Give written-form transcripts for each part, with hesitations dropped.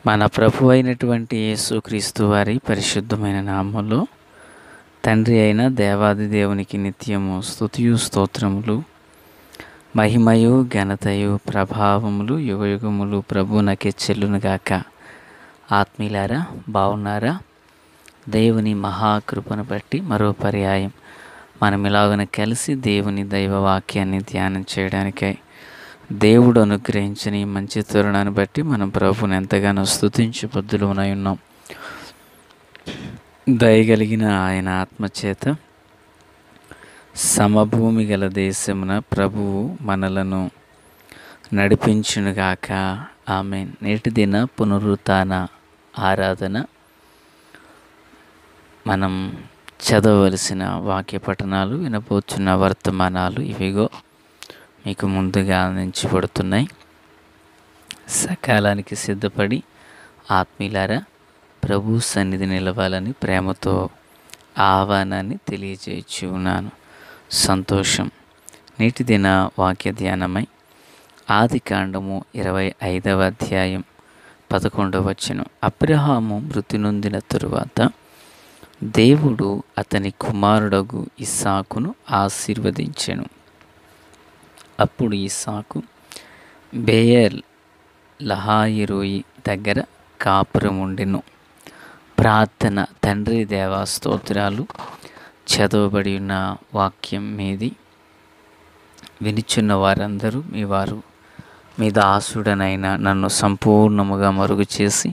మన ప్రభు అయినటువంటి యేసుక్రీస్తు వారి పరిశుద్ధమైన నామంలో తండ్రి అయిన దేవాది దేవునికి నిత్యము స్తుతియు స్తోత్రములు, మహిమయు ఘనతయు ప్రభావములు యుగయుగములు ప్రభువునకే చెల్లునుగాక. ఆత్మీయులారా, బాగున్నారా? దేవుని మహాకృపను బట్టి మరో పర్యాయం మనం ఇలాగన కలిసి దేవుని దైవవాక్యాన్ని ధ్యానం చేయడానికై దేవుడు అనుగ్రహించిన ఈ మంచి తరుణాన్ని బట్టి మనం ప్రభువుని ఎంతగానో స్తుతించి బుద్ధులమై ఉన్నాం. దయగలిగిన ఆయన ఆత్మచేత సమభూమి గల దేశమున ప్రభువు మనలను నడిపించునుగాక. ఆమేన్. నేటి దిన పునరుత్థాన ఆరాధన మనం చదవవలసిన వాక్య పఠనాలు, వినబోతున్న వర్తమానాలు ఇవిగో మీకు ముందుగా అందించబడుతున్నాయి. సకాలానికి సిద్ధపడి ఆత్మీయులారా, ప్రభు సన్నిధి నిలవాలని ప్రేమతో ఆహ్వానాన్ని తెలియజేయచ్చు ఉన్నాను. సంతోషం. నేటి దిన వాక్య ధ్యానమై ఆదికాండము 25వ అధ్యాయం 11వ వచనం. అబ్రహాము మృతి నొందిన తరువాత దేవుడు అతని కుమారుడగు ఇస్సాకును ఆశీర్వదించెను. అప్పుడు ఇస్సాకు బెయేర్ లహాయిరోయి దగ్గర కాపురం ఉండెను. ప్రార్థన. తండ్రి దేవా స్తోత్రాలు. చదవబడి ఉన్న వాక్యం మీది వినిచున్న వారందరూ మీ దాసుడనైన నన్ను సంపూర్ణముగా మరుగు చేసి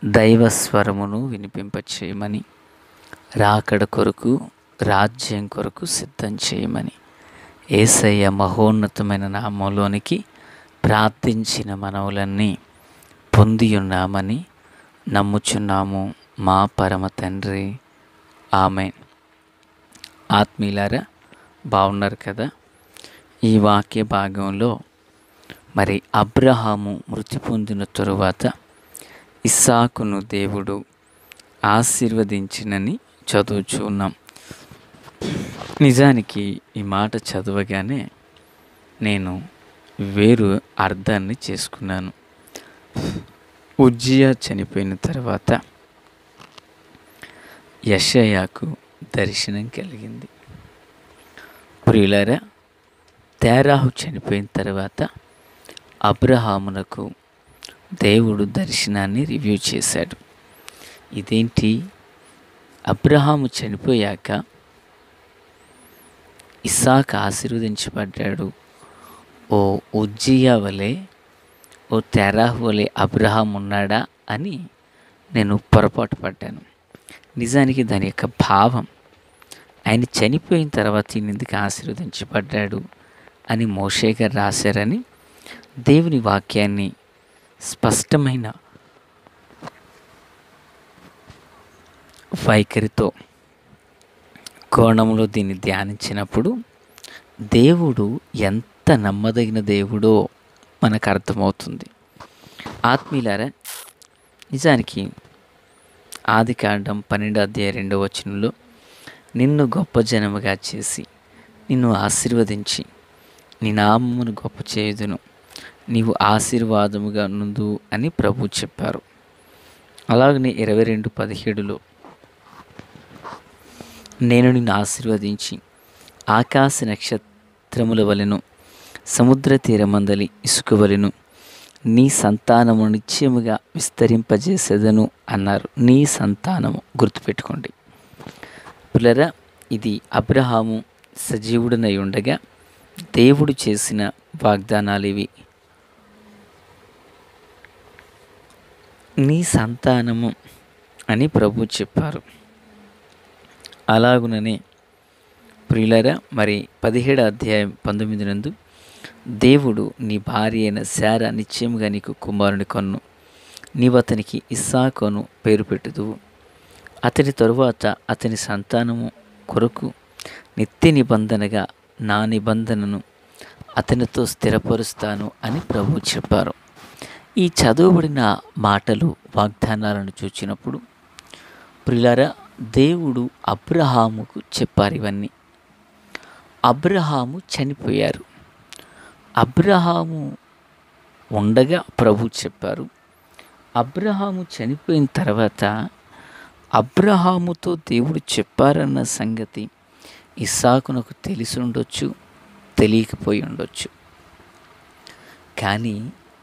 దైవస్వరమును వినిపింపచేయమని, రాకడ కొరకు రాజ్యం కొరకు సిద్ధం చేయమని యేసయ్య మహోన్నతమైన నామంలోనికి ప్రార్థించిన మనవులన్నీ పొంది ఉన్నామని నమ్ముచున్నాము మా పరమ తండ్రి. ఆమేన్. ఆత్మీయులారా, బాగున్నారు కదా? ఈ వాక్య భాగంలో మరి అబ్రహాము మృతి పొందిన తరువాత ఇస్సాకును దేవుడు ఆశీర్వదించినని చదువుచూ ఉన్నాం. నిజానికి ఈ మాట చదవగానే నేను వేరు అర్థాన్ని చేసుకున్నాను. ఉజ్జియా చనిపోయిన తర్వాత యెషయాకు దర్శనం కలిగింది. ప్రియులారా, తేరాహు చనిపోయిన తర్వాత అబ్రహామునకు దేవుడు దర్శనాన్ని రివ్యూ చేశాడు. ఇదేంటి, అబ్రహాము చనిపోయాక ఇస్సాకు ఆశీర్వదించబడ్డాడు, ఓ ఉజ్జియా వలె, ఓ తెరాహు వలె అబ్రహాం ఉన్నాడా అని నేను పొరపాటు పడ్డాను. నిజానికి దాని యొక్క భావం, ఆయన చనిపోయిన తర్వాత ఈయన ఎందుకు ఆశీర్వదించబడ్డాడు అని మోషే గారు రాశారని దేవుని వాక్యాన్ని స్పష్టమైన వైఖరితో కోణంలో దీన్ని ధ్యానించినప్పుడు దేవుడు ఎంత నమ్మదగిన దేవుడో మనకు అర్థమవుతుంది. ఆత్మీయులారా, నిజానికి ఆదికాండం 12వ అధ్యాయం 2వ వచనంలో నిన్ను గొప్ప జనముగా చేసి నిన్ను ఆశీర్వదించి నీ నామమును గొప్ప చేయుదును, నీవు ఆశీర్వాదముగా నుండు అని ప్రభు చెప్పారు. అలాగనే 22:17లో నేను నిన్ను ఆశీర్వదించి ఆకాశ నక్షత్రముల వలెను సముద్ర తీరమందలి ఇసుక వలెను నీ సంతానము నిశ్చయముగా విస్తరింపజేసేదను అన్నారు. నీ సంతానము, గుర్తుపెట్టుకోండి పిల్లరా, ఇది అబ్రహాము సజీవుడనై ఉండగా దేవుడు చేసిన వాగ్దానాలు ఇవి. నీ సంతానము అని ప్రభు చెప్పారు. అలాగుననే ప్రియులరా, మరి 17వ అధ్యాయం 19 నందు దేవుడు నీ భార్య అయిన శారా నిశ్చయముగా నీకు కుమారుని కన్ను, నీవు అతనికి ఇస్సాకు అను పేరు పెట్టుదువు, అతని తరువాత అతని సంతానము కొరకు నిత్య నిబంధనగా నా నిబంధనను అతనితో స్థిరపరుస్తాను అని ప్రభు చెప్పారు. ఈ చదువుబడిన మాటలు, వాగ్దానాలను చూచినప్పుడు ప్రియులారా, దేవుడు అబ్రహాముకు చెప్పారు ఇవన్నీ. అబ్రహాము చనిపోయారు. అబ్రహాము ఉండగా ప్రభు చెప్పారు, అబ్రహాము చనిపోయిన తర్వాత అబ్రహాముతో దేవుడు చెప్పారన్న సంగతి ఇస్సాకునకు తెలిసి ఉండొచ్చు, తెలియకపోయి ఉండొచ్చు. కానీ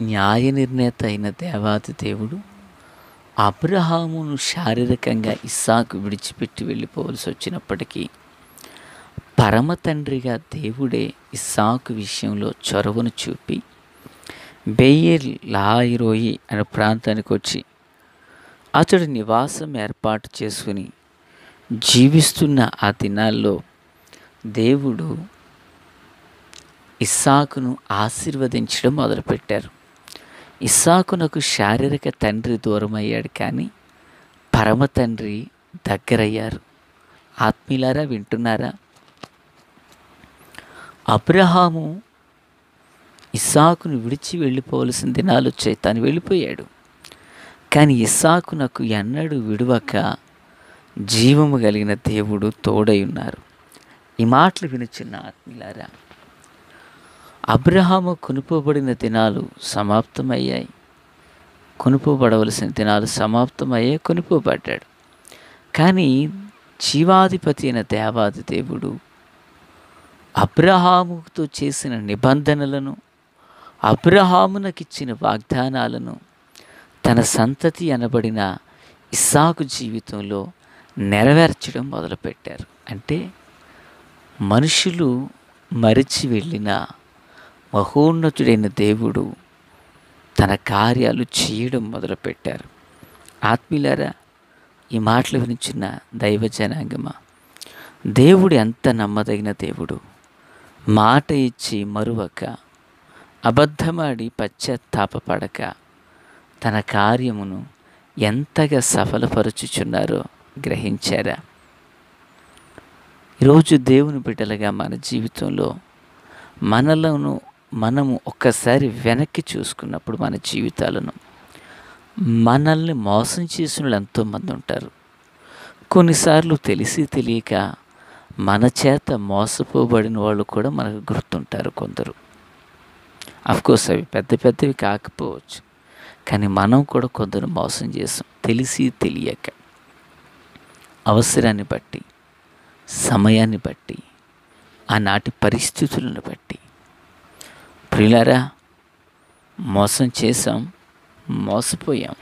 న్యాయ నిర్ణేత అయిన దేవాది దేవుడు అబ్రహామును శారీరకంగా ఇస్సాకు విడిచిపెట్టి వెళ్ళిపోవలసి వచ్చినప్పటికీ పరమ తండ్రిగా దేవుడే ఇస్సాకు విషయంలో చొరవను చూపి బెయేర్ లాయిరోయి అనే ప్రాంతానికి వచ్చి అతడు నివాసం ఏర్పాటు చేసుకుని జీవిస్తున్న ఆ దినాల్లో దేవుడు ఇస్సాకును ఆశీర్వదించడం మొదలుపెట్టారు. ఇస్సాకునకు శారీరక తండ్రి దూరం అయ్యాడు, కానీ పరమ తండ్రి దగ్గరయ్యారు. ఆత్మీయులారా, వింటున్నారా? అబ్రహాము ఇస్సాకును విడిచి వెళ్ళిపోవలసిన దినాలు వచ్చాయి, తను వెళ్ళిపోయాడు. కానీ ఇస్సాకునకు ఎన్నడూ విడువక జీవము కలిగిన దేవుడు తోడై ఉన్నారు. ఈ మాటలు వినుచున్న ఆత్మీయులారా, అబ్రహాము కొనుపోబడిన దినాలు సమాప్తమయ్యాయి, కొనుపోబడవలసిన దినాలు సమాప్తమయ్యాయి, కొనుపోబడ్డాడు. కానీ జీవాధిపతి అయిన దేవాది దేవుడు అబ్రహాముతో చేసిన నిబంధనలను, అబ్రహామునకిచ్చిన వాగ్దానాలను తన సంతతి అనబడిన ఇస్సాకు జీవితంలో నెరవేర్చడం మొదలుపెట్టారు. అంటే మనుషులు మరిచి వెళ్ళిన మహోన్నతుడైన దేవుడు తన కార్యాలు చేయడం మొదలుపెట్టారు. ఆత్మీయులారా, ఈ మాటలు వినిచిన దైవ జనాంగమా, దేవుడు ఎంత నమ్మదగిన దేవుడు! మాట ఇచ్చి మరువక, అబద్ధమాడి పశ్చాత్తాపపడక తన కార్యమును ఎంతగా సఫలపరుచుచున్నారో గ్రహించారా? ఈరోజు దేవుని బిడ్డలుగా మన జీవితంలో మనము ఒక్కసారి వెనక్కి చూసుకున్నప్పుడు మన జీవితాలను, మనల్ని మోసం చేసిన వాళ్ళు ఎంతోమంది ఉంటారు. కొన్నిసార్లు తెలిసి తెలియక మన చేత మోసపోబడిన వాళ్ళు కూడా మనకు గుర్తుంటారు కొందరు. అఫ్కోర్స్ అవి పెద్ద పెద్దవి కాకపోవచ్చు, కానీ మనం కూడా కొందరు మోసం చేసాం తెలిసి తెలియక, అవసరాన్ని బట్టి, సమయాన్ని బట్టి, ఆనాటి పరిస్థితులను బట్టి. ప్రియులారా, మోసం చేసాం, మోసపోయాం.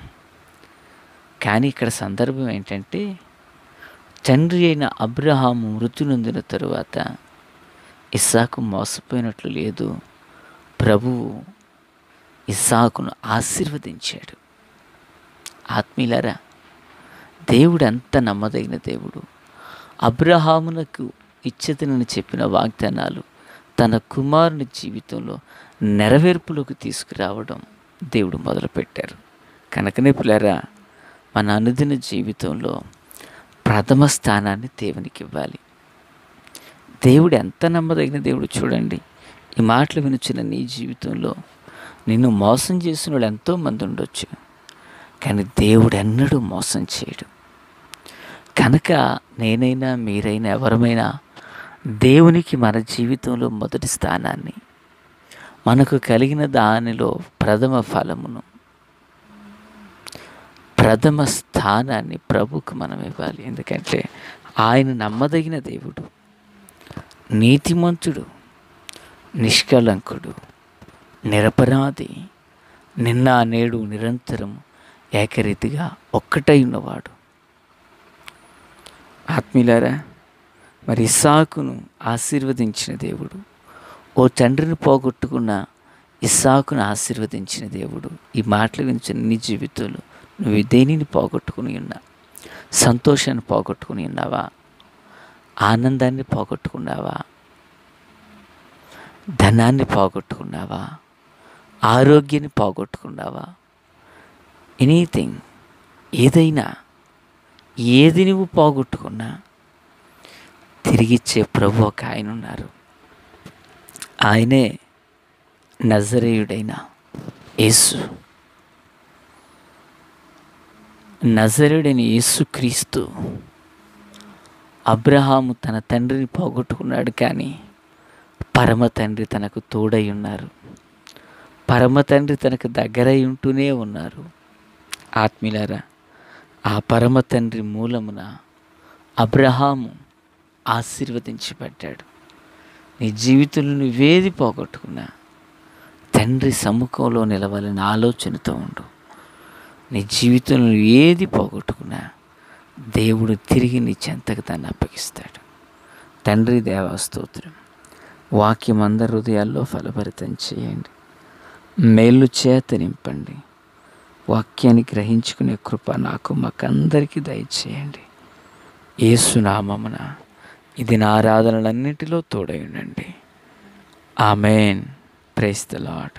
కానీ ఇక్కడ సందర్భం ఏంటంటే, తండ్రి అయిన అబ్రహాము మృతి నొందిన తరువాత ఇస్సాకు మోసపోయినట్లు లేదు. ప్రభువు ఇస్సాకును ఆశీర్వదించాడు. ఆత్మీయులారా, దేవుడు ఎంత నమ్మదగిన దేవుడు! అబ్రహామునకు ఇచ్చేదనని చెప్పిన వాగ్దానాలు తన కుమారుని జీవితంలో నెరవేర్పులోకి తీసుకురావడం దేవుడు మొదలుపెట్టారు. కనుకనే పిల్లరా, మన అనుదిన జీవితంలో ప్రథమ స్థానాన్ని దేవునికి ఇవ్వాలి. దేవుడు ఎంత నమ్మదగిన దేవుడు చూడండి. ఈ మాటలు వినుచిన నీ జీవితంలో నిన్ను మోసం చేసిన వాళ్ళు ఎంతోమంది ఉండొచ్చు, కానీ దేవుడు ఎన్నడూ మోసం చేయడు. కనుక నేనైనా మీరైనా ఎవరమైనా దేవునికి మన జీవితంలో మొదటి స్థానాన్ని, మనకు కలిగిన దానిలో ప్రథమ ఫలమును, ప్రథమ స్థానాన్ని ప్రభుకు మనం ఇవ్వాలి. ఎందుకంటే ఆయన నమ్మదగిన దేవుడు, నీతిమంతుడు, నిష్కళంకుడు, నిరపరాధి, నిన్న నేడు నిరంతరం ఏకరీతిగా ఒక్కటై ఉన్నవాడు. ఆత్మీయులారా, మరి ఇస్సాకును ఆశీర్వదించిన దేవుడు, ఓ తండ్రిని పోగొట్టుకున్న ఇస్సాకును ఆశీర్వదించిన దేవుడు. ఈ మాటలు వినిచిన నీ జీవితంలో నువ్వు దేనిని పోగొట్టుకుని ఉన్నా? సంతోషాన్ని పోగొట్టుకుని ఉన్నావా? ఆనందాన్ని పోగొట్టుకున్నావా? ధనాన్ని పోగొట్టుకున్నావా? ఆరోగ్యాన్ని పోగొట్టుకున్నావా? ఎనీథింగ్, ఏదైనా, ఏది నువ్వు పోగొట్టుకున్నా తిరిగిచ్చే ప్రభు ఒక ఆయన ఉన్నారు. ఆయనే నజరేయుడైన యేసు. నజరేయుడైన యేసుక్రీస్తు. అబ్రహాము తన తండ్రిని పోగొట్టుకున్నాడు, కానీ పరమ తండ్రి తనకు తోడై ఉన్నారు. పరమ తండ్రి తనకు దగ్గరై ఉంటూనే ఉన్నారు. ఆత్మీయులారా, ఆ పరమ తండ్రి మూలమున అబ్రహాము ఆశీర్వదించబడ్డాడు. నీ జీవితంలో నువ్వేది పోగొట్టుకున్నా తండ్రి సమ్ముఖంలో నిలవాలని ఆలోచనతో ఉండు. నీ జీవితంలో ఏది పోగొట్టుకున్నా దేవుడు తిరిగి నీ చెంతకు దాన్ని అప్పగిస్తాడు. తండ్రి దేవా స్తోత్రం. వాక్యం అందరి హృదయాల్లో ఫలభరితం చేయండి. మేలు చేత నింపండి. వాక్యాన్ని గ్రహించుకునే కృప నాకు మాకందరికీ దయచేయండి. యేసు నామమున ఇది నా ఆరాధనలన్నిటిలో తోడై ఉండండి. ఆమేన్. Praise the lord.